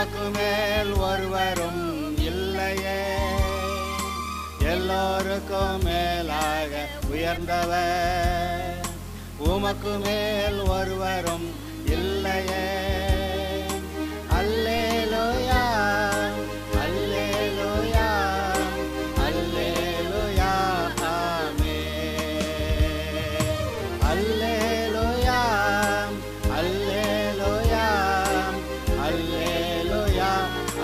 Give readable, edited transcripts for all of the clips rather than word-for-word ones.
உமக்கு மேல் ஒருவரும் இல்லையே, எல்லோருக்கும் மேலாக உயர்ந்தவர். உமக்கு மேல் ஒருவரும் இல்லையே. அல்லேலூயா, அல்லேலூயா, அல்லேலூயா, ஆமென். அல்லேலூயா, அல்லேலூயா, அல்லேலூயா,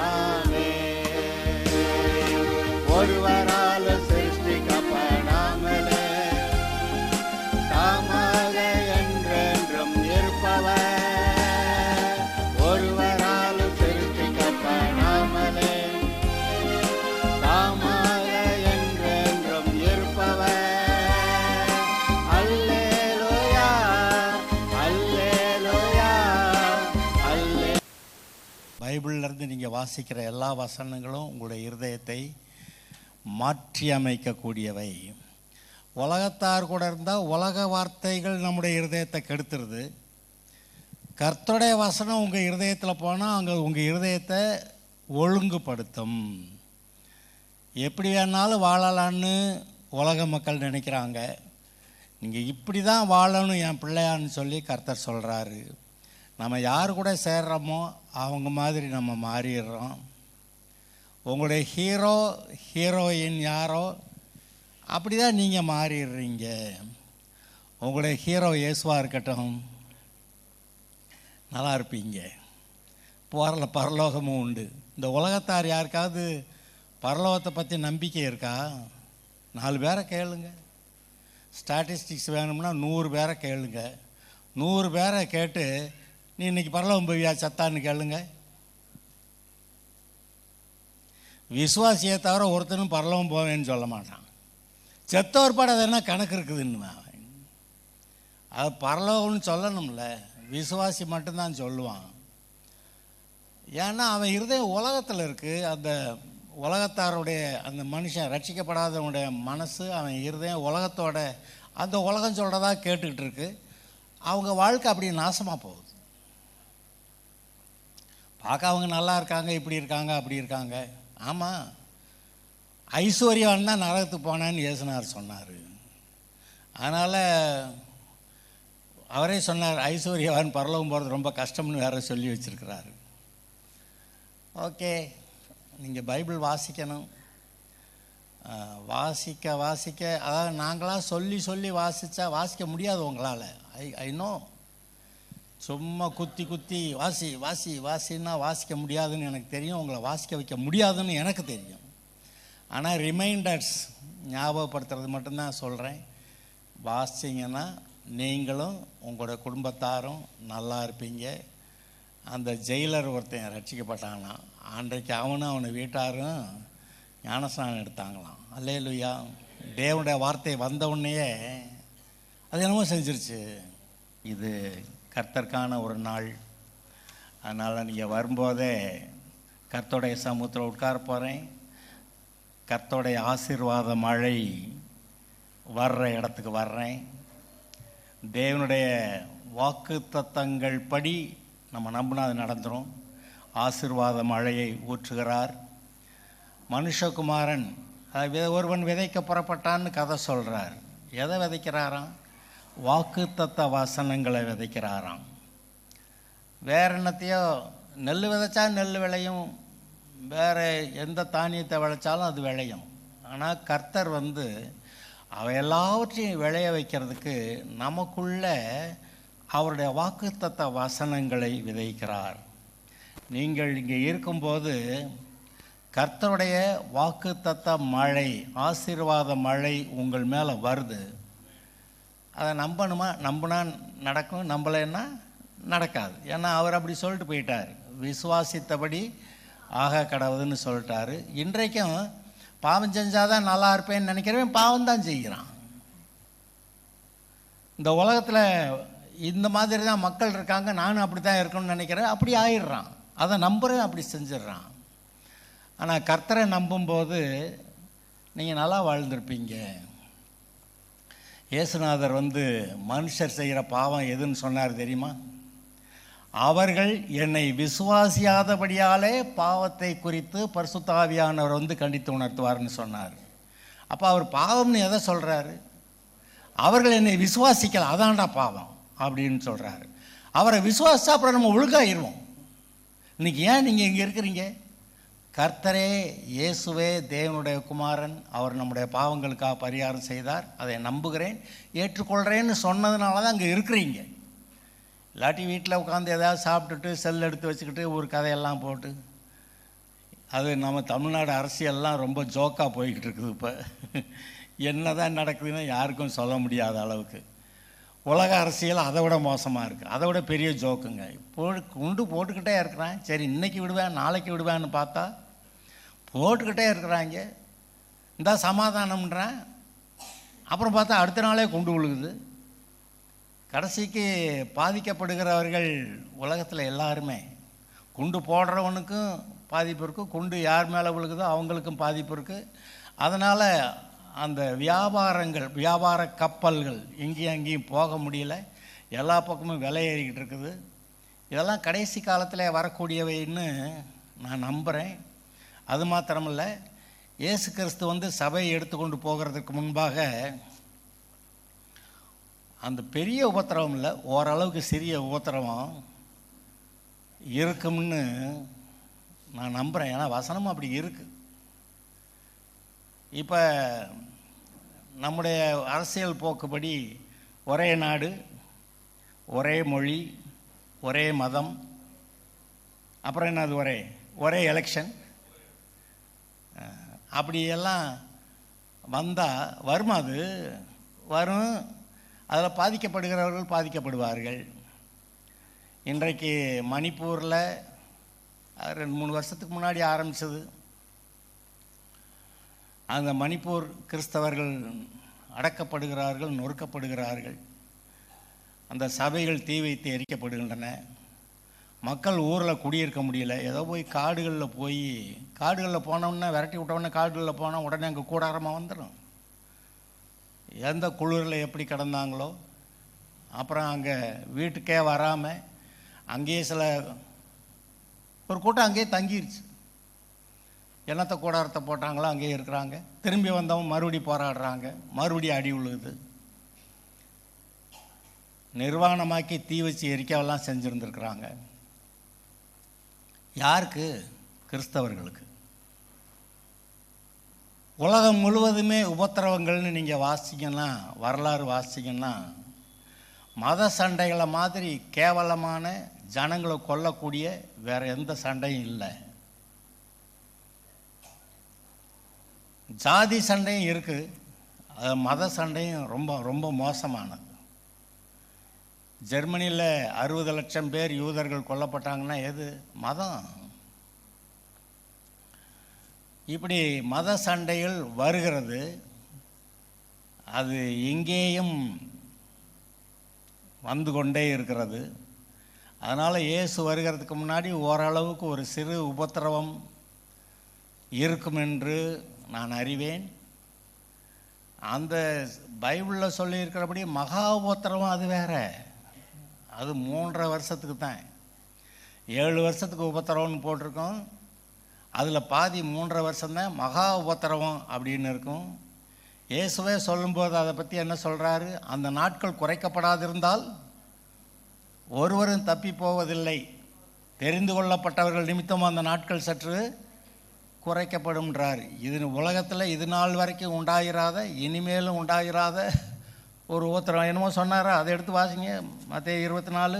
ஆமென். ஒருவரால் சிருஷ்டிக்கப்படாமலே தாமாக என்றென்றும் இருப்பவர். ஒருவரால் சிருஷ்டிக்கப்படாமலே தாமாக என்றென்றும் இருப்பவர். அல்லேலூயா, அல்லேலூயா, அல்லே. பைபிள்லேருந்து நீங்கள் வாசிக்கிற எல்லா வசனங்களும் உங்களுடைய இருதயத்தை மாற்றி அமைக்கக்கூடியவை. உலகத்தார் கூட இருந்தால் உலக வார்த்தைகள் நம்முடைய இருதயத்தை கெடுத்துருது. கர்த்தருடைய வசனம் உங்கள் இருதயத்தில் போனால் அங்கே உங்கள் இருதயத்தை ஒழுங்குபடுத்தும். எப்படி வேணாலும் வாழலான்னு உலக மக்கள் நினைக்கிறாங்க. நீங்கள் இப்படி தான் வாழணும் என் பிள்ளையான்னு சொல்லி கர்த்தர் சொல்கிறாரு. நம்ம யார் கூட சேர்றோமோ அவங்க மாதிரி நம்ம மாறிடுறோம். உங்களுடைய ஹீரோயின் யாரோ அப்படி தான் நீங்கள் மாறிடுறீங்க. உங்களுடைய ஹீரோ இயேசுவாக இருக்கட்டும், நல்லா இருப்பீங்க. பரலோகமும் உண்டு. இந்த உலகத்தார் யாருக்காவது பரலோகத்தை பற்றி நம்பிக்கை இருக்கா? 4 பேரை கேளுங்க. ஸ்டாட்டிஸ்டிக்ஸ் வேணும்னா 100 பேரை கேளுங்க. 100 பேரை கேட்டு நீ இன்னைக்கு பரலோகம் போவியா சத்தான்னு கேளுங்க. விசுவாசியை தவிர ஒருத்தனும் பரலோகம் போவேன்னு சொல்ல மாட்டான். செத்தவர் பாடு அது என்ன கணக்கு இருக்குதுன்னு அது பரலோகம்னு சொல்லணும்ல. விசுவாசி மட்டும்தான் சொல்லுவான். ஏன்னா அவன் இருதயம் உலகத்தில் இருக்குது. அந்த உலகத்தாருடைய அந்த மனுஷன் ரட்சிக்கப்படாதவனுடைய மனசு, அவன் இருதயம் உலகத்தோட அந்த உலகம் சொல்கிறதா கேட்டுக்கிட்டு இருக்கு. அவங்க வாழ்க்கை அப்படி நாசமாக போகுது. பார்க்க அவங்க நல்லா இருக்காங்க, இப்படி இருக்காங்க, அப்படி இருக்காங்க. ஆமாம், ஐஸ்வர்யவான் தான் நரகத்துக்கு போனான்னு இயேசுனார் சொன்னார். அதனால் அவரே சொன்னார், ஐஸ்வர்யவான் பரலோகம் போகிறது ரொம்ப கஷ்டம்னு வேற சொல்லி வச்சுருக்கிறாரு. ஓகே, நீங்கள் பைபிள் வாசிக்கணும். வாசிக்க வாசிக்க, அதாவது நாங்களாம் சொல்லி சொல்லி வாசிக்க முடியாது உங்களால். I know. சும்மா குத்தி குத்தி வாசி வாசி வாசின்னா வாசிக்க முடியாதுன்னு எனக்கு தெரியும். உங்களை வாசிக்க வைக்க முடியாதுன்னு எனக்கு தெரியும். ஆனால் ரிமைண்டர்ஸ், ஞாபகப்படுத்துறது மட்டும்தான் சொல்கிறேன். வாசிங்கன்னா நீங்களும் உங்களோட குடும்பத்தாரும் நல்லா இருப்பீங்க. அந்த ஜெயிலர் ஒருத்தன் ரட்சிக்கப்பட்டானா, அன்றைக்கு அவனும் அவனை வீட்டாரும் ஞானஸ்நானம் எடுத்தாங்களாம். அல்லேலூயா. தேவனுடைய வார்த்தை வந்த உடனேயே அது என்னமோ செஞ்சிருச்சு. இது கர்த்தருக்கான ஒரு நாள். அதனால் நீங்கள் வரும்போதே கர்த்தருடைய சமூகத்தில் உட்கார போகிறேன். கர்த்தருடைய ஆசீர்வாத மழை வர்ற இடத்துக்கு வர்றேன். தேவனுடைய வாக்கு தத்தங்கள் படி நம்ம நம்பினா அது நடந்துடும். ஆசீர்வாத மழையை ஊற்றுகிறார். மனுஷகுமாரன் ஒருவன் விதைக்க புறப்பட்டான்னு கதை சொல்கிறார். எதை விதைக்கிறாராம்? வாக்கு தத்த வசனங்களை விதைக்கிறாராம். வேற என்னத்தையோ, நெல் விதைச்சா நெல் விளையும், வேறு எந்த தானியத்தை விளைச்சாலும் அது விளையும். ஆனால் கர்த்தர் அவை எல்லாவற்றையும் விளைய வைக்கிறதுக்கு நமக்குள்ள அவருடைய வாக்குத்தத்த வசனங்களை விதைக்கிறார். நீங்கள் இங்கே இருக்கும்போது கர்த்தருடைய வாக்குத்தத்த மழை, ஆசீர்வாத மழை உங்கள் மேலே வருது. அதை நம்பணுமா? நம்பினா நடக்கும், நம்பலைன்னா நடக்காது. ஏன்னா அவர் அப்படி சொல்லிட்டு போயிட்டார். விசுவாசித்தபடி ஆக கடவுதுன்னு சொல்லிட்டாரு. இன்றைக்கும் பாவம் செஞ்சாதான் நல்லா இருப்பேன்னு நினைக்கிறவன் பாவம் தான் செய்கிறான். இந்த உலகத்தில் இந்த மாதிரி தான் மக்கள் இருக்காங்க, நானும் அப்படி தான் இருக்கணும்னு நினைக்கிறேன், அப்படி ஆயிடுறான். அதை நம்புகிறேன், அப்படி செஞ்சிடுறான். ஆனால் கர்த்தரை நம்பும்போது நீங்கள் நல்லா வாழ்ந்திருப்பீங்க. இயேசுநாதர் மனுஷர் செய்கிற பாவம் எதுன்னு சொன்னார் தெரியுமா? அவர்கள் என்னை விசுவாசியாதபடியாலே பாவத்தை குறித்து பரிசுத்த ஆவியானவர் வந்து கண்டித்து உணர்த்துவார்னு சொன்னார். அப்போ அவர் பாவம்னு எதை சொல்கிறாரு? அவர்கள் என்னை விசுவாசிக்கல, அதான்டா பாவம் அப்படின்னு சொல்கிறாரு. அவரை விசுவாசித்தா அப்புறம் நம்ம ஒழுங்காயிருவோம். இன்றைக்கி ஏன் நீங்கள் இங்கே இருக்கிறீங்க? கர்த்தரே இயேசுவே தேவனுடைய குமாரன், அவர் நம்முடைய பாவங்களுக்காக பரிகாரம் செய்தார், அதை நம்புகிறேன், ஏற்றுக்கொள்கிறேன்னு சொன்னதுனால தான் அங்கே இருக்கிறீங்க. இல்லாட்டி வீட்டில் உட்காந்து ஏதாவது சாப்பிட்டுட்டு செல் எடுத்து வச்சுக்கிட்டு ஒரு கதையெல்லாம் போட்டு, அது நம்ம தமிழ்நாடு அரசியல்லாம் ரொம்ப ஜோக்காக போய்கிட்டு இருக்குது. இப்போ என்ன தான் நடக்குதுன்னு யாருக்கும் சொல்ல முடியாத அளவுக்கு உலக அரசியல் அதை விட மோசமாக இருக்குது, அதை விட பெரிய ஜோக்குங்க. குண்டு போட்டுக்கிட்டே இருக்கிறான். சரி இன்றைக்கி விடுவேன் நாளைக்கு விடுவேன்னு பார்த்தா போட்டுக்கிட்டே இருக்கிறாங்க. இந்த சமாதானம்ன்றான், அப்புறம் பார்த்தா அடுத்த நாளே குண்டு விழுகுது. கடைசிக்கு பாதிக்கப்படுகிறவர்கள் உலகத்தில் எல்லாருமே, குண்டு போடுறவனுக்கும் பாதிப்பு இருக்குது, குண்டு யார் மேலே விழுகுதோ அவங்களுக்கும் பாதிப்பு இருக்குது. அதனால் அந்த வியாபார கப்பல்கள் இங்கேயும் அங்கேயும் போக முடியல, எல்லா பக்கமும் விலை ஏறிக்கிட்டு இருக்குது. இதெல்லாம் கடைசி காலத்தில் வரக்கூடியவைன்னு நான் நம்புகிறேன். அது மாத்திரமில்ல, இயேசு கிறிஸ்து வந்து சபையை எடுத்துக்கொண்டு போகிறதுக்கு முன்பாக அந்த பெரிய உபத்திரவம் இல்லை, ஓரளவுக்கு சிறிய உபத்திரவம் இருக்கும்னு நான் நம்புகிறேன். ஏன்னா வசனமும் அப்படி இருக்குது. இப்போ நம்முடைய அரசியல் போக்குப்படி ஒரே நாடு, ஒரே மொழி, ஒரே மதம், அப்புறம் என்னது ஒரே எலெக்ஷன், அப்படியெல்லாம் வந்தால் வருமா? அது வரும். அதில் பாதிக்கப்படுகிறவர்கள் பாதிக்கப்படுவார்கள். இன்றைக்கு மணிப்பூரில் 2-3 வருஷத்துக்கு முன்னாடி ஆரம்பித்தது. அந்த மணிப்பூர் கிறிஸ்தவர்கள் அடக்கப்படுகிறார்கள், நொறுக்கப்படுகிறார்கள். அந்த சபைகள் தீ வைத்து எரிக்கப்படுகின்றன. மக்கள் ஊரில் குடியிருக்க முடியல. ஏதோ போய் காடுகளில் போனோம்னா விரட்டி விட்டோன்னே காடுகளில் போனால் உடனே அங்கே கூடாரமாக வந்துடும். எந்த குளிரில் எப்படி கிடந்தாங்களோ, அப்புறம் அங்கே வீட்டுக்கே வராமல் அங்கேயே ஒரு கூட்டம் அங்கேயே தங்கிருச்சு. என்னத்தை கூடாரத்தை போட்டாங்களோ அங்கேயே இருக்கிறாங்க. திரும்பி வந்தவங்க மறுபடியும் போராடுறாங்க, மறுபடியும் அடி விழுகுது. நிர்வாணமாக்கி தீ வச்சு எரிக்கவெல்லாம் செஞ்சுருந்துருக்குறாங்க. யாருக்கு? கிறிஸ்தவர்களுக்கு. உலகம் முழுவதுமே உபத்திரவங்கள்னு நீங்கள் வாசிங்கன்னா, வரலாறு வாசிங்கன்னா, மத சண்டைகளை மாதிரி கேவலமான ஜனங்களை கொல்லக்கூடிய வேறு எந்த சண்டையும் இல்லை. ஜாதி சண்டையும் இருக்குது, அது மத சண்டையும் ரொம்ப ரொம்ப மோசமானது. ஜெர்மனியில் 60 லட்சம் பேர் யூதர்கள் கொல்லப்பட்டாங்கன்னா எது? மதம். இப்படி மத சண்டைகள் வருகிறது. அது எங்கேயும் வந்து கொண்டே இருக்கிறது. அதனால் இயேசு வருகிறதுக்கு முன்னாடி ஓரளவுக்கு ஒரு சிறு உபத்திரவம் இருக்கும் என்று நான் அறிவேன். அந்த பைபிளில் சொல்லியிருக்கிறபடி மகா உபத்திரவம் அது வேற. அது 3.5 வருஷத்துக்கு தான். 7 வருஷத்துக்கு உபத்திரவம்னு போட்டிருக்கோம். அதில் பாதி 3.5 வருஷம்தான் மகா உபத்திரவம் அப்படின்னு இருக்கும். இயேசுவே சொல்லும்போது அதை பற்றி என்ன சொல்கிறாரு? அந்த நாட்கள் குறைக்கப்படாதிருந்தால் ஒருவரும் தப்பி போவதில்லை, தெரிந்து கொள்ளப்பட்டவர்கள் நிமித்தம் அந்த நாட்கள் சற்று குறைக்கப்படும்ன்றார். இது உலகத்தில் இது நாள் வரைக்கும் உண்டாயிராத, இனிமேலும் உண்டாயிராத ஒரு உபத்திரம் என்னமோ சொன்னாரா? அதை எடுத்து வாசிங்க. மத்தேயு 24.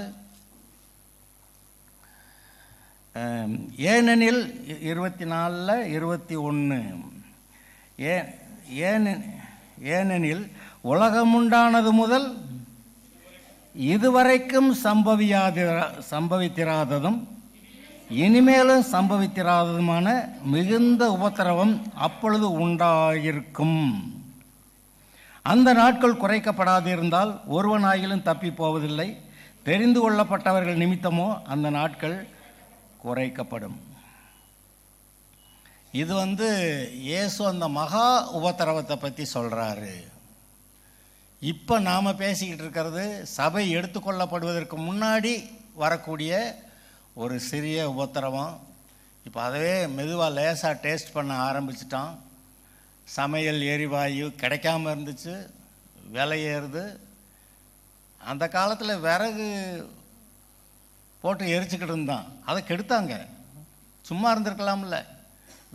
ஏனெனில் 24:21 ஏனெனில் உலகமுண்டானது முதல் இதுவரைக்கும் சம்பவித்திராததும் இனிமேலும் சம்பவித்திராததுமான மிகுந்த உபத்திரவம் அப்பொழுது உண்டாயிருக்கும். அந்த நாட்கள் குறைக்கப்படாதிருந்தால் ஒருவனாயிலும் தப்பி போவதில்லை, தெரிந்து கொள்ளப்பட்டவர்கள் நிமித்தமோ அந்த நாட்கள் குறைக்கப்படும். இது இயேசு அந்த மகா உபத்திரவத்தை பற்றி சொல்கிறாரு. இப்போ நாம் பேசிக்கிட்டு இருக்கிறது சபை எடுத்துக்கொள்ளப்படுவதற்கு முன்னாடி வரக்கூடிய ஒரு சிறிய உபத்திரவம். இப்போ அதவே மெதுவாக லேசாக டேஸ்ட் பண்ண ஆரம்பிச்சிட்டான். சமையல் எரிவாயு கிடைக்காம இருந்துச்சு, விலை ஏறுது. அந்த காலத்தில் விறகு போட்டு எரிச்சுக்கிட்டு இருந்தான், அதை கெடுத்தாங்க. சும்மா இருந்திருக்கலாம்ல.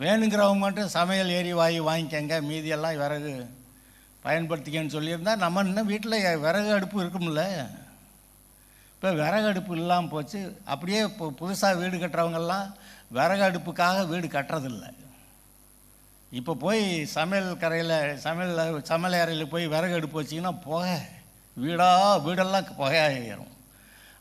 வேணுங்கிறவங்க மட்டும் சமையல் எரிவாயு வாங்கிக்கங்க, மீதியெல்லாம் விறகு பயன்படுத்திக்கன்னு சொல்லியிருந்தா நம்ம இன்னும் வீட்டில் விறகு அடுப்பு இருக்கும்ல. இப்போ விறகு அடுப்பு இல்லாமல் போச்சு. அப்படியே இப்போ புதுசாக வீடு கட்டுறவங்கெல்லாம் விறகு அடுப்புக்காக வீடு கட்டுறதில்லை. இப்போ போய் சமையல் அறையில் போய் விறகு அடுப்பு வச்சிங்கன்னா புகை, வீடெல்லாம் புகையாயிரும்.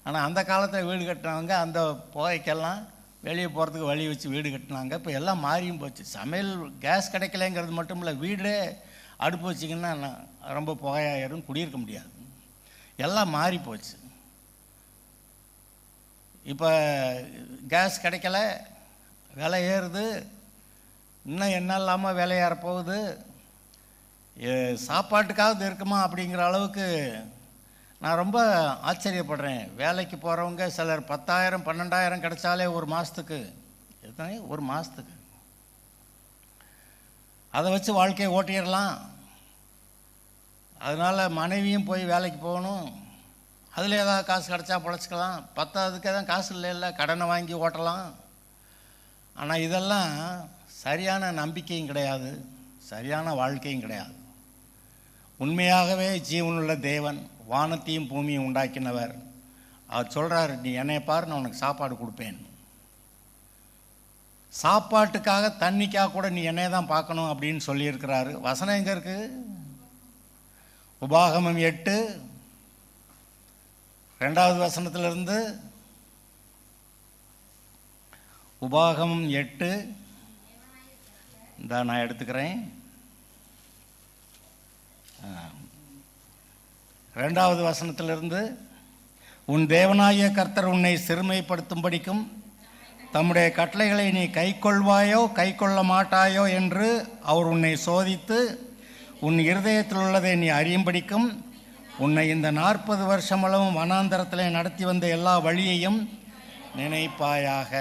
ஆனால் அந்த காலத்தில் வீடு கட்டினவங்க அந்த புகைக்கெல்லாம் வெளியே போகிறதுக்கு வழி வச்சு வீடு கட்டினாங்க. இப்போ எல்லாம் மாறியும் போச்சு. சமையல் கேஸ் கிடைக்கலைங்கிறது மட்டும் இல்லை, வீடே அடுப்பு வச்சிங்கன்னா ரொம்ப புகையாயிரும், குடியிருக்க முடியாது. எல்லாம் மாறி போச்சு. இப்போ கேஸ் கிடைக்கல, விலை ஏறுது, இன்னும் என்ன இல்லாமல் விலை ஏறப்போகுது. சாப்பாட்டுக்காவது இருக்குமா அப்படிங்கிற அளவுக்கு நான் ரொம்ப ஆச்சரியப்படுறேன். வேலைக்கு போகிறவங்க சிலர் 10,000 12,000 கிடைச்சாலே ஒரு மாதத்துக்கு அதை வச்சு வாழ்க்கையை ஓட்டிடலாம். அதனால் மனைவியும் போய் வேலைக்கு போகணும், அதில் ஏதாவது காசு கிடச்சா பொழைச்சிக்கலாம். பத்தாவதுக்கு தான் காசு இல்லை, கடனை வாங்கி ஓட்டலாம். ஆனால் இதெல்லாம் சரியான நம்பிக்கையும் கிடையாது, சரியான வாழ்க்கையும் கிடையாது. உண்மையாகவே ஜீவனுள்ள தேவன், வானத்தையும் பூமியும் உண்டாக்கினவர், அவர் சொல்கிறார், நீ என்னைய பாரு, நான் உனக்கு சாப்பாடு கொடுப்பேன். சாப்பாட்டுக்காக தண்ணிக்காக கூட நீ என்னைய தான் பார்க்கணும் அப்படின்னு சொல்லியிருக்கிறாரு. வசனம் எங்கே இருக்கு? உபாகமம் 8 2வது வசனத்திலிருந்து. உபாகமம் 8 இந்த நான் எடுத்துக்கிறேன். 2வது வசனத்திலிருந்து, உன் தேவனாகிய கர்த்தர் உன்னை சிறுமைப்படுத்தும்படிக்கும் தம்முடைய கட்டளைகளை நீ கைக்கொள்வாயோ கைக்கொள்ள மாட்டாயோ என்று அவர் உன்னை சோதித்து உன் இருதயத்தில் உள்ளதை நீ அறியும்படிக்கும் உன்னை இந்த 40 வருஷமளவும் வனாந்தரத்தில் நடத்தி வந்த எல்லா வழியையும் நினைப்பாயாக.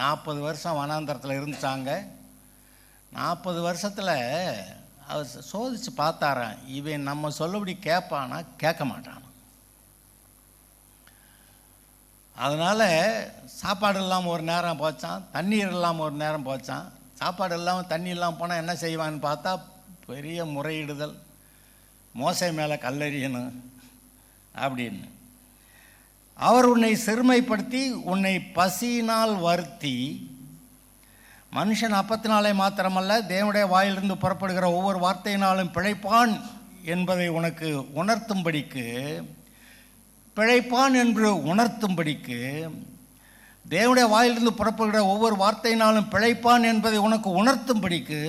40 வருஷம் வனாந்தரத்தில் இருந்துட்டாங்க. 40 வருஷத்தில் அவர் சோதித்து பார்த்தாரான், இவன் நம்ம சொல்லபடி கேட்பானா கேட்க மாட்டான். அதனால் சாப்பாடு இல்லாமல் ஒரு நேரம் போச்சான், தண்ணீர் இல்லாமல் ஒரு நேரம் போச்சான். சாப்பாடு இல்லாமல் தண்ணி இல்லாமல் போனால் என்ன செய்வான்னு பார்த்தா பெரிய முறையிடுதல், மோசை மேலே கல்லெறியணும் அப்படின்னு. அவர் உன்னை சிறுமைப்படுத்தி உன்னை பசியினால் வருத்தி, மனுஷன் அப்பத்தினாலே மாத்திரமல்ல தேவனுடைய வாயிலிருந்து புறப்படுகிற ஒவ்வொரு வார்த்தையினாலும் பிழைப்பான் என்பதை உனக்கு உணர்த்தும்படிக்கு, பிழைப்பான் என்று உணர்த்தும்படிக்கு, தேவனுடைய வாயிலிருந்து புறப்படுகிற ஒவ்வொரு வார்த்தையினாலும் பிழைப்பான் என்பதை உனக்கு உணர்த்தும்படிக்கு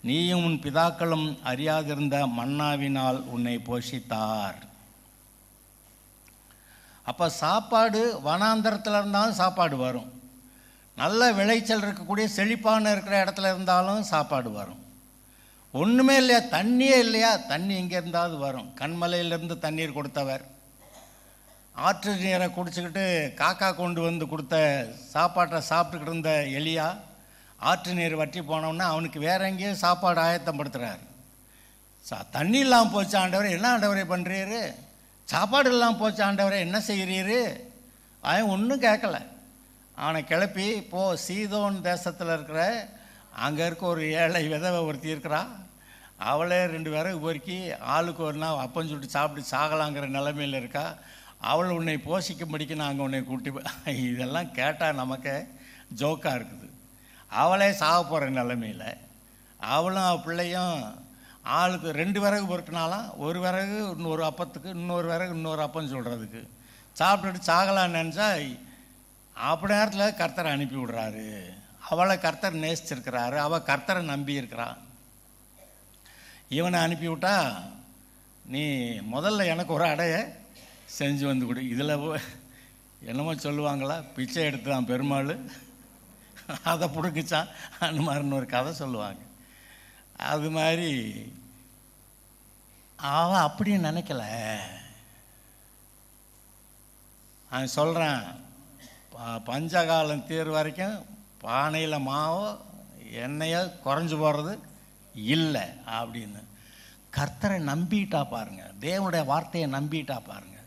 நீயும் உன் பிதாக்களும் அறியாதிருந்த மன்னாவினால் உன்னை போஷித்தார். அப்போ சாப்பாடு வனாந்தரத்தில் இருந்தாலும் சாப்பாடு வரும், நல்ல விளைச்சல் இருக்கக்கூடிய செழிப்பான இருக்கிற இடத்துல இருந்தாலும் சாப்பாடு வரும். ஒன்றுமே இல்லையா, தண்ணியே இல்லையா, தண்ணி எங்கே இருந்தாவது வரும். கண்மலையிலிருந்து தண்ணீர் கொடுத்தவர், ஆற்று நீரை குடிச்சிக்கிட்டு காக்கா கொண்டு வந்து கொடுத்த சாப்பாட்டை சாப்பிட்டுக்கிட்டு இருந்த எலியா, ஆற்று நீர் வற்றி போனோன்னா அவனுக்கு வேற எங்கேயும் சாப்பாடு ஆயத்தப்படுத்துகிறார். தண்ணி இல்லாமல் போச்சு ஆண்டவரை, என்ன ஆண்டவரை பண்ணுறீரு? சாப்பாடு இல்லாமல் போச்சு ஆண்டவரை, என்ன செய்கிறீரு? அவன் ஒன்றும் கேட்கல. அவனை கிளப்பி போ, சீதோன் தேசத்தில் இருக்கிற அங்கே இருக்க ஒரு ஏழை விதவை ஒருத்தி இருக்கிறா, அவளே 2 விறகு பொறுக்கி ஆளுக்கு ஒரு நாள் அப்பம் சுட்டு சாப்பிட்டு சாகலாங்கிற நிலைமையில் இருக்கா, அவள் உன்னை போஷிக்கும்படிக்கு நாங்கள் உன்னை கூட்டி. இதெல்லாம் கேட்டால் நமக்கு ஜோக்காக இருக்குது. அவளே சாக போகிற நிலைமையில் அவளும் அவள் பிள்ளையும் ஆளுக்கு 2 விறகு பொறுக்கினாலாம், ஒரு விறகு இன்னொரு அப்பத்துக்கு, இன்னொரு விறகு இன்னொரு அப்பம் சொல்கிறதுக்கு, சாப்பிட்டுட்டு சாகலான்னு நினச்சா அப்படி நேரத்தில் கர்த்தரை அனுப்பி விடுறாரு. அவளை கர்த்தர் நேசிச்சிருக்கிறாரு, அவள் கர்த்தரை நம்பி இருக்கிறான். இவனை அனுப்பிவிட்டா, நீ முதல்ல எனக்கு ஒரு அடைய செஞ்சு வந்து கொடு. இதில் என்னமோ சொல்லுவாங்களா, பிச்சை எடுத்தான் பெருமாள், அதை பிடுங்கிச்சான் அந்த மாதிரின்னு ஒரு கதை சொல்லுவாங்க. அது மாதிரி அவன் அப்படியும் நினைக்கல. அவன் சொல்கிறான், பஞ்சகாலம் தீர் வரைக்கும் பானையில் மாவோ எண்ணெயோ குறைஞ்சி போகிறது இல்லை அப்படின்னு. கர்த்தரை நம்பிட்டா பாருங்க, தேவனுடைய வார்த்தையை நம்பிட்டா பாருங்க.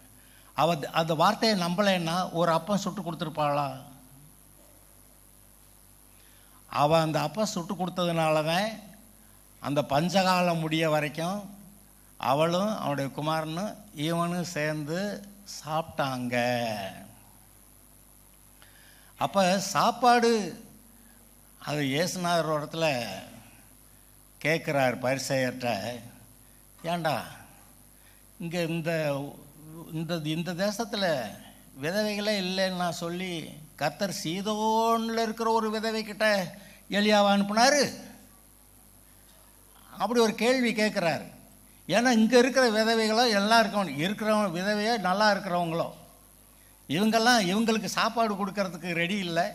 அந்த வார்த்தையை நம்பலைன்னா ஒரு அப்பம் சுட்டு கொடுத்துருப்பாளா? அவள் அந்த அப்பம் சுட்டு கொடுத்ததுனால தான் அந்த பஞ்சகாலம் முடிய வரைக்கும் அவளும் அவனுடைய குமாரனும் இவனும் சேர்ந்து சாப்பிட்டாங்க. அப்போ சாப்பாடு அது இயேசுநாதர் இடத்துல கேட்குறார் பரிசேயர்கிட்ட, ஏண்டா இங்கே இந்த தேசத்தில் விதவைகளே இல்லைன்னு நான் சொல்லி கர்த்தர் சீதோனில் இருக்கிற ஒரு விதவைக்கிட்ட எலியாவை அனுப்புனார்? அப்படி ஒரு கேள்வி கேட்குறாரு. ஏன்னா இங்கே இருக்கிற விதவைகளோ எல்லாம் இருக்கிறவங்க விதவையோ நல்லா இருக்கிறவங்களோ இவங்கெல்லாம் இவங்களுக்கு சாப்பாடு கொடுக்கறதுக்கு ரெடி இல்லை.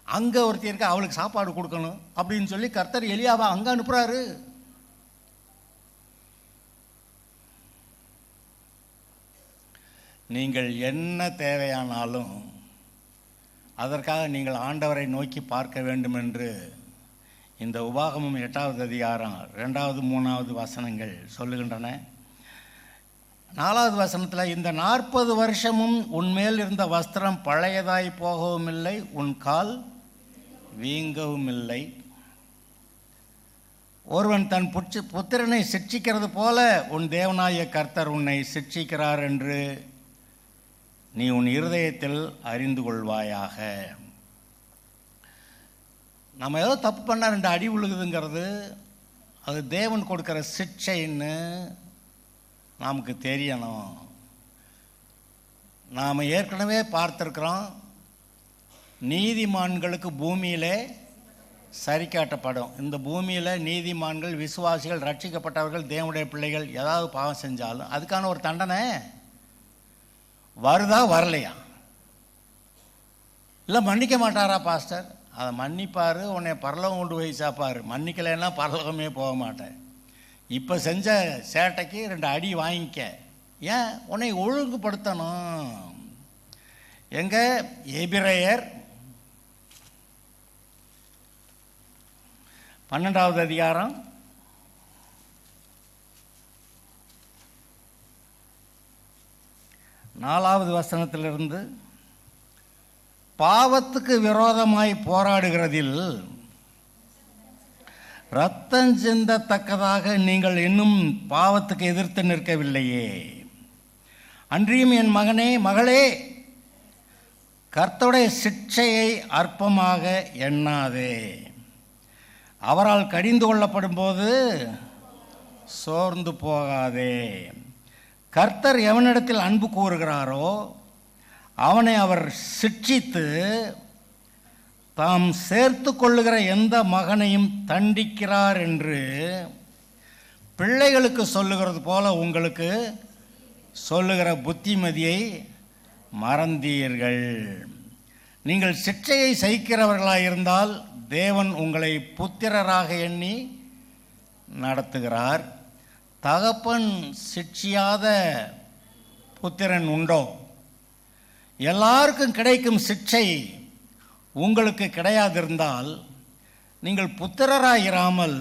அங்கே ஒருத்தி இருக்க, அவளுக்கு சாப்பாடு கொடுக்கணும் அப்படின்னு சொல்லி கர்த்தர் எலியாவை அங்கே அனுப்புகிறாரு. நீங்கள் என்ன தேவையானாலும் அதற்காக நீங்கள் ஆண்டவரை நோக்கி பார்க்க வேண்டும் என்று இந்த உபாகமம் 8வது அதிகாரம் 2வது 3வது வசனங்கள் சொல்லுகின்றன. 4வது வசனத்தில், இந்த 40 வருஷமும் உன்மேல் இருந்த வஸ்திரம் பழையதாய் போகவும் இல்லை, உன் கால் வீங்கவும் இல்லை. ஒருவன் தன் புத்திரனை சிட்சிக்கிறது போல உன் தேவனாய கர்த்தர் உன்னை சிட்சிக்கிறார் என்று நீ உன் இருதயத்தில் அறிந்து கொள்வாயாக. நம்ம ஏதோ தப்பு பண்ணால் 2 அடி விழுகுதுங்கிறது அது தேவன் கொடுக்குற சிட்சைன்னு நமக்கு தெரியணும். நாம் ஏற்கனவே பார்த்துருக்குறோம், நீதிமான்களுக்கு பூமியிலே சரி காட்டப்படும். இந்த பூமியில் நீதிமான்கள், விசுவாசிகள், ரட்சிக்கப்பட்டவர்கள், தேவனுடைய பிள்ளைகள் ஏதாவது பாவம் செஞ்சாலும் அதுக்கான ஒரு தண்டனை வருதா வரலையா? இல்லை மன்னிக்க மாட்டாரா பாஸ்டர்? அதை மன்னிப்பார், உன்னை பரலோகம் கொண்டு போய் சாப்பார். மன்னிக்கலைன்னா பரலோகமே போக மாட்டேன். இப்போ செஞ்ச சேட்டைக்கு 2 அடி வாங்கிக்க. ஏன்? உன்னை ஒழுங்குபடுத்தணும். எங்க எபிரேயர் 12வது அதிகாரம் 4வது வசனத்திலிருந்து, பாவத்துக்கு விரோதமாய் போராடுகிறதில் இரத்தம் சிந்தத்தக்கதாக நீங்கள் இன்னும் பாவத்துக்கு எதிர்த்து நிற்கவில்லையே. அன்றியும் என் மகனே மகளே, கர்த்தருடைய சிட்சையை அற்பமாக எண்ணாதே. அவரால் கடிந்து கொள்ளப்படும் போது சோர்ந்து போகாதே. கர்த்தர் எவனிடத்தில் அன்பு கூறுகிறாரோ அவனை அவர் சிட்சித்து தாம் சேர்த்து கொள்ளுகிற எந்த மகனையும் தண்டிக்கிறார் என்று பிள்ளைகளுக்கு சொல்லுகிறது போல உங்களுக்கு சொல்லுகிற புத்திமதியை மறந்தீர்கள். நீங்கள் சிட்சையை சகிக்கிறவர்களாயிருந்தால் தேவன் உங்களை புத்திரராக எண்ணி நடத்துகிறார். தகப்பன் சிட்சியாத புத்திரன் உண்டோ? எல்லாருக்கும் கிடைக்கும் சிட்சை உங்களுக்கு கிடையாதிருந்தால் நீங்கள் புத்திரராயிராமல்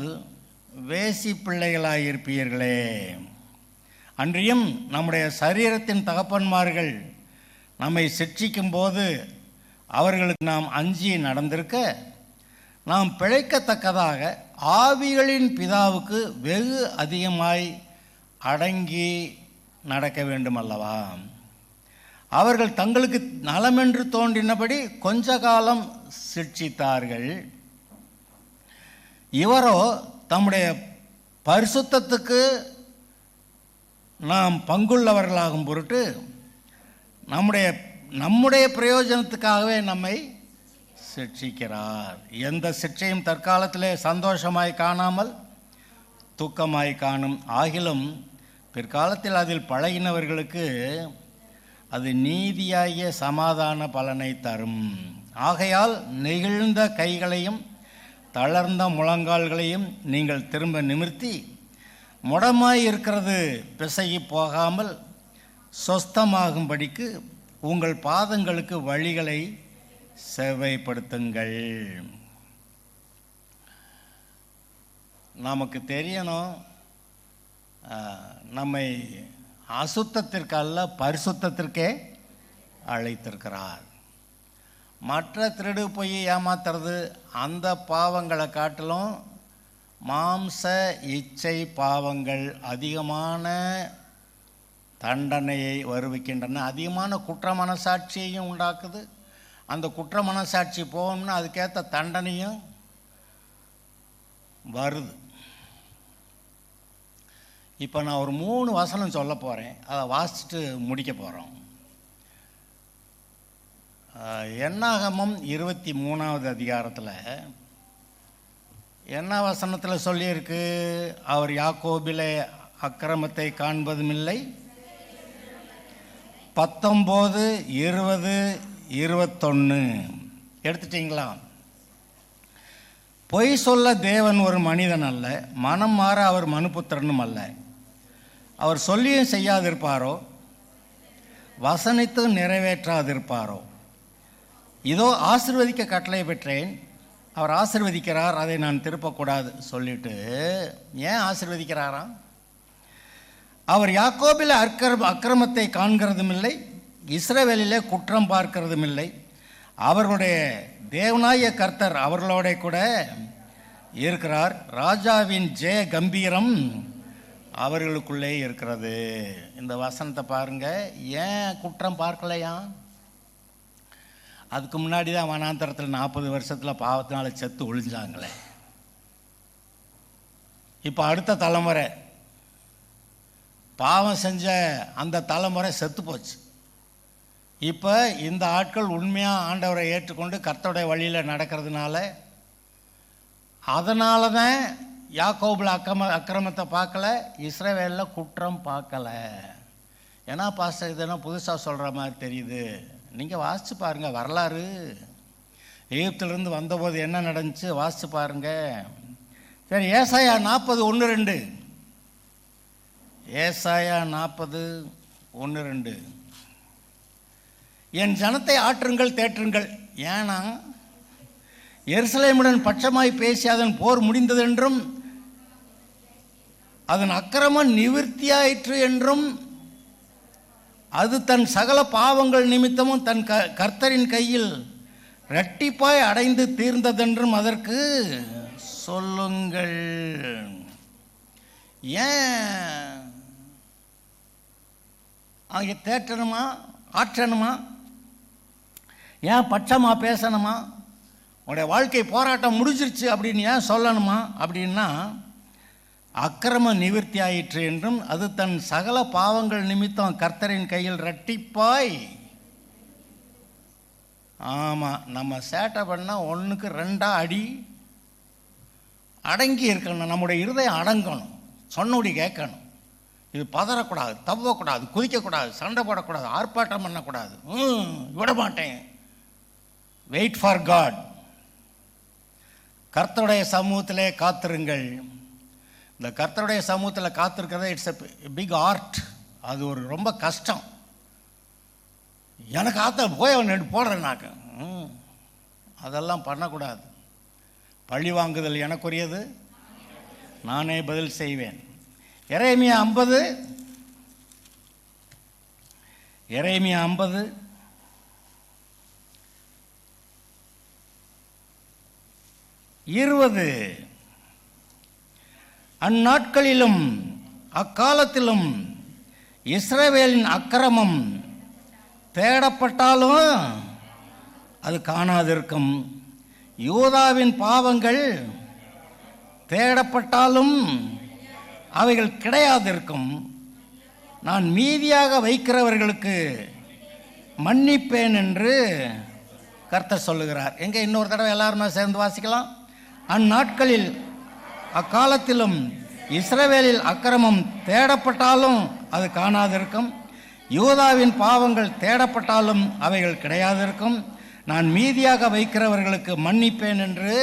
வேசி பிள்ளைகளாயிருப்பீர்களே. அன்றியும் நம்முடைய சரீரத்தின் தகப்பன்மார்கள் நம்மை சிட்சிக்கும் போது அவர்களுக்கு நாம் அஞ்சி நடந்திருக்க, நாம் பிழைக்கத்தக்கதாக ஆவிகளின் பிதாவுக்கு வெகு அதிகமாய் அடங்கி நடக்க வேண்டும் அல்லவா? அவர்கள் தங்களுக்கு நலமென்று தோன்றினபடி கொஞ்ச காலம் சிட்சித்தார்கள். இவரோ தம்முடைய பரிசுத்தத்துக்கு நாம் பங்குள்ளவர்களாகும் பொருட்டு நம்முடைய பிரயோஜனத்துக்காகவே நம்மை சிட்சிக்கிறார். எந்த சிட்சையும் தற்காலத்திலே சந்தோஷமாய் காணாமல் துக்கமாய் காணும். ஆகிலும் பிற்காலத்தில் அதில் பழகினவர்களுக்கு அது நீதியாகிய சமாதான பலனை தரும். ஆகையால் நெகிழ்ந்த கைகளையும் தளர்ந்த முழங்கால்களையும் நீங்கள் திரும்ப நிமிர்த்தி, முடமாய் இருக்கிறது பிசகி போகாமல் சொஸ்தமாகும்படிக்கு உங்கள் பாதங்களுக்கு வழிகளை செவ்வைப்படுத்துங்கள். நமக்கு தெரியணும், நம்மை அசுத்தத்திற்கு அல்ல பரிசுத்தத்திற்கே அழைத்திருக்கிறார். மற்ற திருடு போய் ஏமாத்துறது அந்த பாவங்களை காட்டிலும் மாம்ச இச்சை பாவங்கள் அதிகமான தண்டனையை வருவிக்கின்றன, அதிகமான குற்ற மனசாட்சியையும் உண்டாக்குது. அந்த குற்ற மனசாட்சி போகணும்னா அதுக்கேற்ற தண்டனையும் வருது. இப்போ நான் ஒரு 3 வசனம் சொல்ல போகிறேன், அதை வாசிச்சுட்டு முடிக்க போகிறோம். என்னாகமம் 23வது அதிகாரத்தில் என்ன வசனத்தில் சொல்லியிருக்கு? அவர் யாக்கோபிலே அக்கிரமத்தை காண்பதுமில்லை. 19, 20, 21 எடுத்துட்டிங்களா? பொய் சொல்ல தேவன் ஒரு மனிதன் அல்ல, மனம் மாற அவர் மனுபுத்திரனும் அல்ல. அவர் சொல்லியும் செய்யாதிருப்பாரோ, வசனித்தும் நிறைவேற்றாதிருப்பாரோ? இதோ ஆசீர்வதிக்க கட்டளை பெற்றேன், அவர் ஆசீர்வதிக்கிறார், அதை நான் திருப்பக்கூடாது சொல்லிட்டு ஏன் ஆசீர்வதிக்கிறாராம்? அவர் யாக்கோபில் அக்கிரமத்தை காண்கிறதும் இல்லை, இஸ்ரவேலிலே குற்றம் பார்க்கிறதும் இல்லை. அவர்களுடைய தேவனாய கர்த்தர் அவர்களோட கூட இருக்கிறார். ராஜாவின் ஜெய கம்பீரம் அவர்களுக்குள்ளே இருக்கிறது. இந்த வசனத்தை பாருங்க. ஏன் குற்றம் பார்க்கலையா? அதுக்கு முன்னாடி தான் வனாந்தரத்தில் 40 வருஷத்தில் பாவத்தினால செத்து ஒழிஞ்சாங்களே. இப்போ அடுத்த தலைமுறை பாவம் செஞ்ச அந்த தலைமுறை செத்து போச்சு. இப்போ இந்த ஆட்கள் உண்மையாக ஆண்டவரை ஏற்றுக்கொண்டு கர்த்தருடைய வழியில் நடக்கிறதுனால, அதனால தான் யாக்கோபில் அக்கிரமத்தை பார்க்கல, இஸ்ரவேலில் குற்றம் பார்க்கல. ஏன்னா பாஸ்டர் இதெல்லாம் புதுசாக சொல்கிற மாதிரி தெரியுது. நீங்கள் வாசித்து பாருங்கள் வரலாறு. எகிப்திலிருந்து வந்தபோது என்ன நடந்துச்சு வாசித்து பாருங்கள். சரி, ஏசாயா 40:1-2. ஏசாயா 40:1-2. என் ஜனத்தை ஆற்றுங்கள் தேற்றுங்கள். ஏன்னா எருசலேமுடன் பட்சமாய் பேசி அதன் போர் முடிந்ததென்றும் அதன் அக்கிரமம் நிவிர்த்தியாயிற்று என்றும் அது தன் சகல பாவங்கள் நிமித்தமும் தன் கர்த்தரின் கையில் இரட்டிப்பாய் அடைந்து தீர்ந்ததென்றும் அதற்கு சொல்லுங்கள். ஏன் அங்கே தேற்றணுமா, ஆற்றணுமா? ஏன் பட்சமாக பேசணுமா? உடைய வாழ்க்கை போராட்டம் முடிஞ்சிருச்சு அப்படின்னு ஏன் சொல்லணுமா? அப்படின்னா அக்கிரம நிவிர்த்தி ஆயிற்று என்றும் அது தன் சகல பாவங்கள் நிமித்தம் கர்த்தரின் கையில் இரட்டிப்பாய். ஆமாம், நம்ம சேட்டை பண்ணால் 1க்கு 2 அடி அடங்கி இருக்கணும். நம்முடைய இருதயம் அடங்கணும், சொன்னபடி கேட்கணும். இது பதறக்கூடாது, தவ்வக்கூடாது, குதிக்கக்கூடாது, சண்டை போடக்கூடாது, ஆர்ப்பாட்டம் பண்ணக்கூடாது. விட மாட்டேன். Wait for God. கர்த்தருடைய சமூகத்திலே காத்திருங்கள். இந்த கர்த்தருடைய சமூகத்தில் காத்திருக்கிறத இட்ஸ் எ பிக் ஆர்ட். அது ஒரு ரொம்ப கஷ்டம். எனக்கு ஆத்த போய் அவன் போடுறேன்னாக்க அதெல்லாம் பண்ணக்கூடாது. பழி வாங்குதல் எனக்குரியது, நானே பதில் செய்வேன். எரேமியா 50 20. அந்நாட்களிலும் அக்காலத்திலும் இஸ்ரவேலின் அக்கிரமம் தேடப்பட்டாலும் அது காணாதிருக்கும், யூதாவின் பாவங்கள் தேடப்பட்டாலும் அவைகள் கிடையாதிருக்கும். நான் மீதியாக வைக்கிறவர்களுக்கு மன்னிப்பேன் என்று கர்த்தர் சொல்லுகிறார். எங்கே இன்னொரு தடவை எல்லாருமே சேர்ந்து வாசிக்கலாம். அந்நாட்களில் அக்காலத்திலும் இஸ்ரவேலில் அக்கிரமம் தேடப்பட்டாலும் அது காணாதிருக்கும், யூதாவின் பாவங்கள் தேடப்பட்டாலும் அவைகள் கிடையாதிருக்கும். நான் மீதியாக வைக்கிறவர்களுக்கு மன்னிப்பேன் என்று.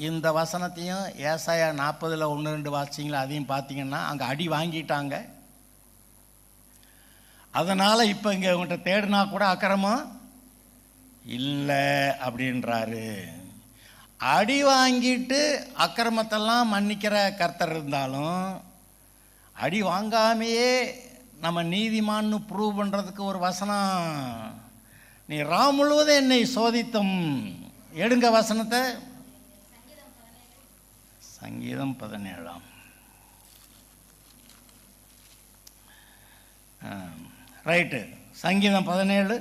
இந்த வசனத்தையும் ஏசாயா 40:1-2 வாசிங்களா, அதையும் பார்த்தீங்கன்னா அங்கே அடி வாங்கிட்டாங்க. அதனால் இப்போ இங்கே உங்கள்கிட்ட தேடினா கூட அக்கிரமம் இல்லை அப்படின்றாரு. அடி வாங்கிட்டு அக்கிரமத்தெல்லாம் மன்னிக்கிற கர்த்தர் இருந்தாலும் அடி வாங்காமையே நம்ம நீதிமான்னு ப்ரூவ் பண்ணுறதுக்கு ஒரு வசனம், நீ ராம் முழுவதும் என்னை சோதித்தும். எடுங்க வசனத்தை, சங்கீதம் 17. ரைட்டு, சங்கீதம் 17.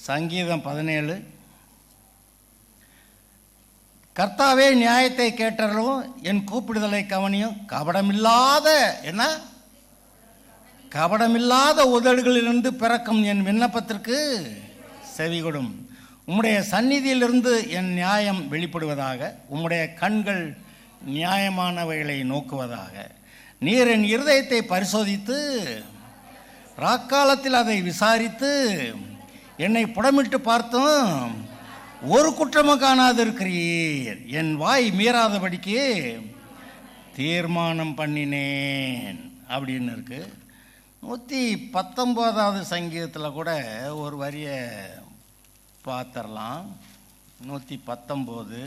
சங்கீதம் 17. கர்த்தாவே நியாயத்தை கேட்டறலும் என் கூப்பிடுதலை கவனியும். கபடமில்லாத என்ன கபடமில்லாத உதடுகளிலிருந்து பிறக்கும் என் விண்ணப்பத்திற்கு செவிகொடும். உம்முடைய சந்நிதியிலிருந்து என் நியாயம் வெளிப்படுவதாக. உம்முடைய கண்கள் நியாயமானவைகளை நோக்குவதாக. நீர் என் இருதயத்தை பரிசோதித்து ராக்காலத்தில் அதை விசாரித்து என்னை புடமிட்டு பார்த்தும் ஒரு குற்றமும் காணாதிருக்கிறீர். என் வாய் மீறாதபடிக்கு தீர்மானம் பண்ணினேன் அப்படின்னு இருக்கு. 119வது சங்கீதத்தில் கூட ஒரு வரியை பார்த்துடலாம். 119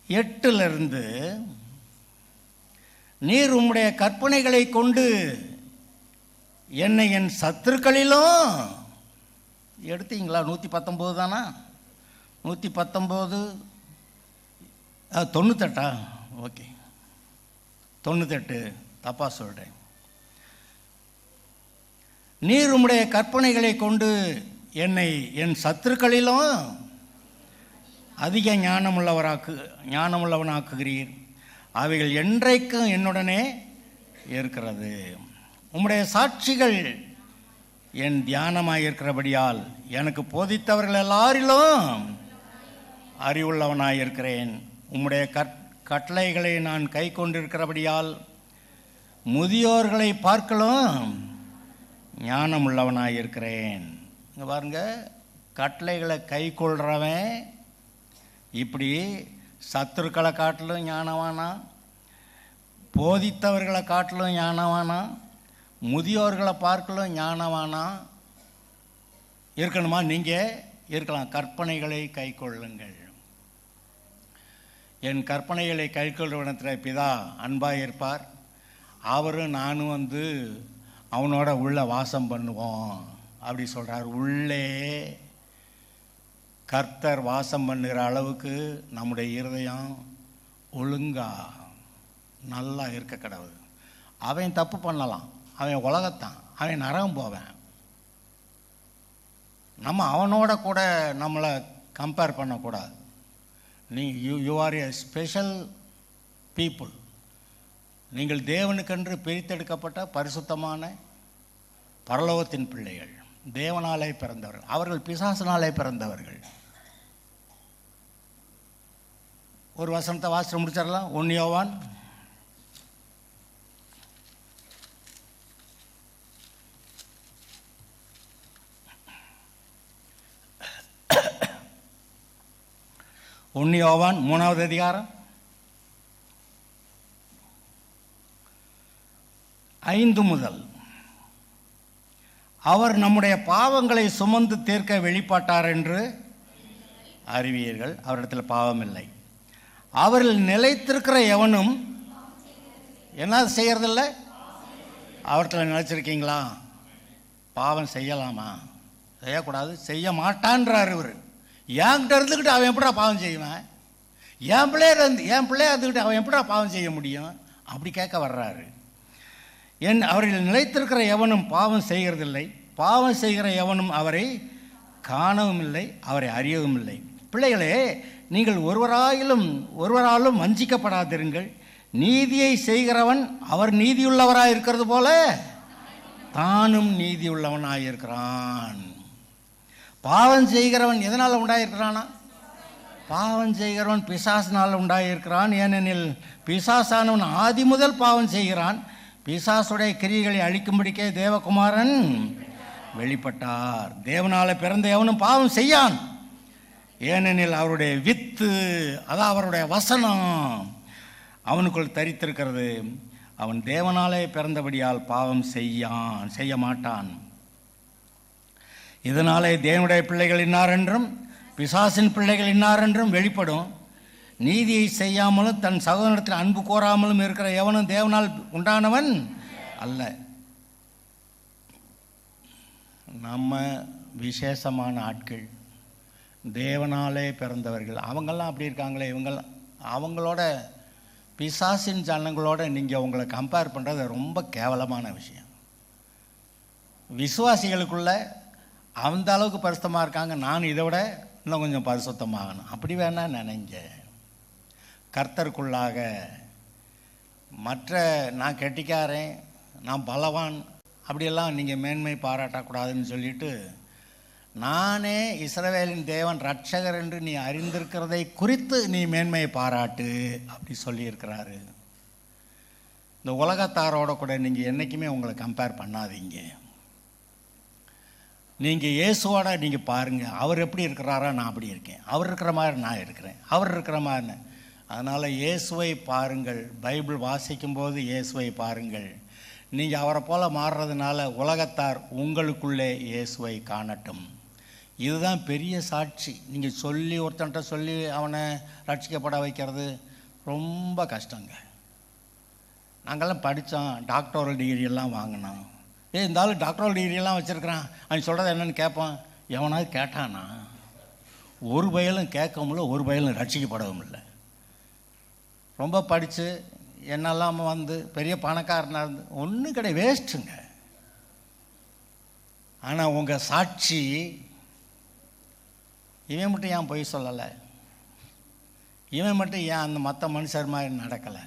28 நீர் உம்முடைய கற்பனைகளை கொண்டு என்னை என் சத்துருக்களிலும் எடுத்தீங்களா? 119 தானா? 119 98. ஓகே, 98 தப்பா சொல்கிறேன். நீர் உம்முடைய கற்பனைகளை கொண்டு என்னை என் சத்துருக்களிலும் அதிக ஞானமுள்ளவனாக்குகிறீர். அவைகள் என்றைக்கும் என்னுடனே இருக்கிறது. உம்முடைய சாட்சிகள் என் தியானமாக இருக்கிறபடியால் எனக்கு போதித்தவர்கள் எல்லாரிலும் அறிவுள்ளவனாயிருக்கிறேன். உம்முடைய கட்டளைகளை நான் கை கொண்டிருக்கிறபடியால் முதியோர்களை பார்க்கலும் ஞானம் உள்ளவனாயிருக்கிறேன். இங்கே பாருங்க, கட்டளைகளை கை கொள்றவன் இப்படி சத்துருக்களை காட்டிலும் ஞானவானா, போதித்தவர்களை காட்டிலும் ஞானவானா, முதியோர்களை பார்க்கலும் ஞானவானா இருக்கணுமா? நீங்கள் இருக்கலாம். கற்பனைகளை கை கொள்ளுங்கள். என் கற்பனைகளை கை கொள்வனத்தில் பிதா அன்பாக இருப்பார். அவரும் நானும் அவனோட உள்ள வாசம் பண்ணுவோம் அப்படி சொல்கிறார். உள்ளே கர்த்தர் வாசம் பண்ணுகிற அளவுக்கு நம்முடைய இருதயம் ஒழுங்கா நல்லா இருக்க கடவுள். அவன் தப்பு பண்ணலாம், அவன் உலகத்தான், அவன் நரகம் போவேன். நம்ம அவனோட கூட நம்மளை கம்பேர் பண்ணக்கூடாது. You are a special people. நீங்கள் தேவனுக்கென்று பிரித்தெடுக்கப்பட்ட பரிசுத்தமான பரலோகத்தின் பிள்ளைகள், தேவனாலே பிறந்தவர்கள். அவர்கள் பிசாசினாலே பிறந்தவர்கள். ஒரு வசனத்தை வாசித்து முடிச்சிடலாம். 1 யோவான் 3வது அதிகாரம் 5 முதல். அவர் நம்முடைய பாவங்களை சுமந்து தீர்க்க வெளிப்பட்டார் என்று அறிவீர்கள். அவரிடத்தில் பாவம் இல்லை. அவரில் நிலைத்திருக்கிற எவனும் என்ன செய்யறதில்ல? அவர்கிட்ட நினைச்சிருக்கீங்களா? பாவம் செய்யலாமா? செய்யக்கூடாது, செய்ய மாட்டான்றார் இவர். என்கிட்ட இருந்துக்கிட்டு அவன் எப்படா பாவம் செய்வான்? என் பிள்ளைய இருந்துக்கிட்டு அவன் எப்படா பாவம் செய்ய முடியும்? அப்படி கேட்க வர்றாரு. அவரில் நிலைத்திருக்கிற எவனும் பாவம் செய்கிறதில்லை. பாவம் செய்கிற எவனும் அவரை காணவும் இல்லை, அவரை அறியவும் இல்லை. பிள்ளைகளே, நீங்கள் ஒருவராலும் வஞ்சிக்கப்படாதிருங்கள். நீதியை செய்கிறவன் அவர் நீதியுள்ளவராக இருக்கிறது போல தானும் நீதியுள்ளவனாக இருக்கிறான். பாவம் செய்கிறவன் எதனால் உண்டாயிருக்கிறானா? பாவம் செய்கிறவன் பிசாசினால் உண்டாயிருக்கிறான். ஏனெனில் பிசாசானவன் ஆதி முதல் பாவம் செய்கிறான். பிசாசுடைய கிரியைகளை அழிக்கும்படிக்கே தேவகுமாரன் வெளிப்பட்டார். தேவனால பிறந்த எவனும் பாவம் செய்யான். ஏனெனில் அவருடைய வித்து, அதான் அவருடைய வசனம் அவனுக்குள் தரித்திருக்கிறது. அவன் தேவனாலே பிறந்தபடியால் பாவம் செய்ய மாட்டான். இதனாலே தேவனுடைய பிள்ளைகள் இன்னாரென்றும் பிசாசின் பிள்ளைகள் இன்னாரென்றும் வெளிப்படும். நீதியை செய்யாமலும் தன் சகோதரத்தில் அன்பு கோராமலும் இருக்கிற எவனும் தேவனால் உண்டானவன் அல்ல. நம்ம விசேஷமான ஆட்கள், தேவனாலே பிறந்தவர்கள். அவங்கெல்லாம் அப்படி இருக்காங்களே, அவங்களோட பிசாசின் ஜனங்களோட நீங்கள் உங்களை கம்பேர் பண்ணுறது ரொம்ப கேவலமான விஷயம். விசுவாசிகளுக்குள்ள அந்த அளவுக்கு பரிசுத்தமாக இருக்காங்க, நான் இதை விட இன்னும் கொஞ்சம் பரிசுத்தமாகணும். அப்படி வேணா நினைங்க. கர்த்தருக்குள்ளாக மற்ற நான் கெட்டிக்காரன், நான் பலவான், அப்படியெல்லாம் நீங்கள் மேன்மை பாராட்டக்கூடாதுன்னு சொல்லிட்டு, நானே இஸ்ரவேலின் தேவன் ரட்சகர் என்று நீ அறிந்திருக்கிறதை குறித்து நீ மேன்மையை பாராட்டு அப்படி சொல்லியிருக்கிறாரு. இந்த உலகத்தாரோட கூட நீங்கள் என்றைக்குமே உங்களை கம்பேர் பண்ணாதீங்க. நீங்கள் இயேசுவோட நீங்கள் பாருங்கள், அவர் எப்படி இருக்கிறாரோ நான் அப்படி இருக்கேன், அவர் இருக்கிற மாதிரி நான் இருக்கிறேன், அவர் இருக்கிற மாதிரி. அதனால் இயேசுவை பாருங்கள். பைபிள் வாசிக்கும்போது இயேசுவை பாருங்கள். நீங்கள் அவரை போல் மாறுறதுனால உலகத்தார் உங்களுக்குள்ளே இயேசுவை காணட்டும். இதுதான் பெரிய சாட்சி. நீங்கள் சொல்லி ஒருத்தன்ட்ட சொல்லி அவனை ரட்சிக்கப்பட வைக்கிறது ரொம்ப கஷ்டங்க. நாங்கள்லாம் படித்தோம், டாக்டரல் டிகிரியெல்லாம் வாங்கினோம். இருந்தாலும் டாக்டரல் டிகிரியெல்லாம் வச்சுருக்கிறான், அவன் சொல்கிறது என்னென்னு கேட்பான். எவனாவது கேட்டானா? ஒரு பயலும் கேட்கவும் இல்லை, ஒரு பயலும் ரட்சிக்கப்படவும் இல்லை. ரொம்ப படித்து என்னெல்லாம் வந்து பெரிய பணக்காரனாக இருந்து ஒன்றும் கிடையாது, வேஸ்ட்டுங்க. ஆனால் உங்கள் சாட்சி, இவன் மட்டும் ஏன் பொய் சொல்லலை, இவன் மட்டும் ஏன் அந்த மற்ற மனுஷர் மாதிரி நடக்கலை?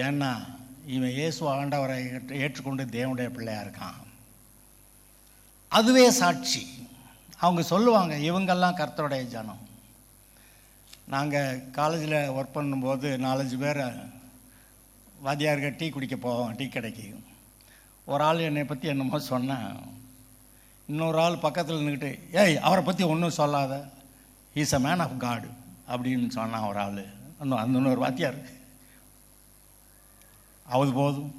ஏன்னா இவன் இயேசு ஆண்டவரை ஏற்றுக்கொண்டு தேவனுடைய பிள்ளையாக இருக்கான். அதுவே சாட்சி. அவங்க சொல்லுவாங்க, இவங்கெல்லாம் கர்த்தருடைய ஜனம். நாங்கள் காலேஜில் ஒர்க் பண்ணும்போது 4-5 பேர் வாத்தியாருக்கு டீ குடிக்க போவோம், டீ கடைக்கு. ஒரு ஆள் என்னை பற்றி என்னமோ சொன்னேன். இன்னொரு ஆள் பக்கத்தில் நின்றுக்கிட்டு, ஏய் அவரை பற்றி ஒன்றும் சொல்லாத, is a man of God அப்படின்னு சொன்னான் ஒரு ஆள். அந்த இன்னொரு வாத்தியார், அது போதும்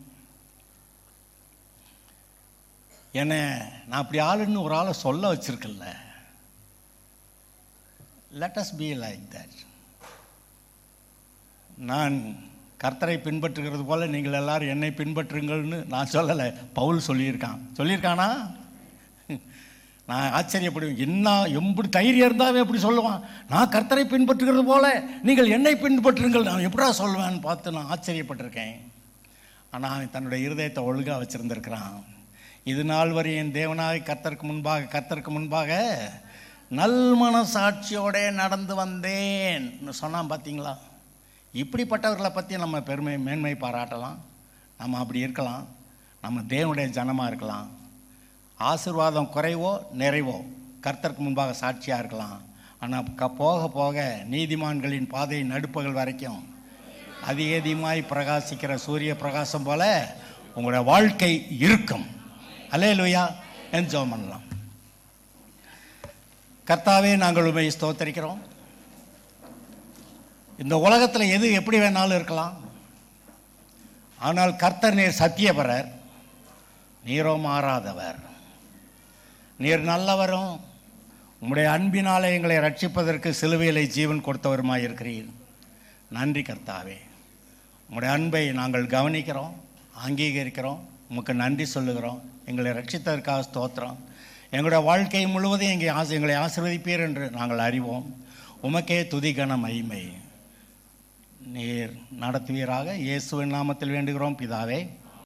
என்ன நான் அப்படி ஆளுன்னு ஒரு ஆளை சொல்ல வச்சிருக்கல. Let us be like that. நான் கர்த்தரை பின்பற்றுகிறது போல நீங்கள் எல்லாரும் என்னை பின்பற்றுங்கள்னு நான் சொல்லலை, பவுல் சொல்லியிருக்கானா? நான் ஆச்சரியப்படுவேன். என்ன எப்படி தைரியம் இருந்தாவே எப்படி சொல்லுவான்? நான் கர்த்தரை பின்பற்றுகிறது போல நீங்கள் என்னை பின்பற்றுங்கள், நான் எப்படா சொல்லுவேன்னு பார்த்து நான் ஆச்சரியப்பட்டிருக்கேன். ஆனால் அவன் தன்னுடைய இருதயத்தை ஒழுங்காக வச்சுருந்துருக்கிறான். இது நாள் வரை என் தேவனாய் கர்த்தருக்கு முன்பாக நல்மன சாட்சியோட நடந்து வந்தேன் சொன்னான். பார்த்தீங்களா? இப்படிப்பட்டவர்களை பற்றி நம்ம மேன்மை பாராட்டலாம். நம்ம அப்படி இருக்கலாம், நம்ம தேவனுடைய ஜனமாக இருக்கலாம். ஆசீர்வாதம் குறைவோ நிறைவோ கர்த்தருக்கு முன்பாக சாட்சியாக இருக்கலாம். ஆனால் போக போக நீதிமான்களின் பாதை நடுப்பகல் வரைக்கும் அதிகமாய் பிரகாசிக்கிற சூரிய பிரகாசம் போல உங்களுடைய வாழ்க்கை இருக்கும். அல்லேலூயா. ஜெபம் பண்ணலாம். கர்த்தாவே, நாங்கள் உம்மை ஸ்தோத்திரிக்கிறோம். இந்த உலகத்தில் எது எப்படி வேணாலும் இருக்கலாம், ஆனால் கர்த்தர் நீர் சத்தியபரர், நீரோ மாறாதவர். நீர் நல்லவரும் உம்முடைய அன்பினாலே எங்களை ரட்சிப்பதற்கு சிலுவையிலே ஜீவன் கொடுத்தவருமாய் இருக்கிறீர். நன்றி கர்த்தாவே. உம்முடைய அன்பை நாங்கள் கவனிக்கிறோம், அங்கீகரிக்கிறோம், உமக்கு நன்றி சொல்லுகிறோம். எங்களை ரட்சித்ததற்காக ஸ்தோத்திரம். எங்களுடைய வாழ்க்கை முழுவதும் எங்களை ஆசீர்வதிப்பீர் என்று நாங்கள் அறிவோம். உமக்கே துதி கன மகிமை நீர் நடத்துவீராக. இயேசுவின் நாமத்தில் வேண்டுகிறோம் பிதாவே.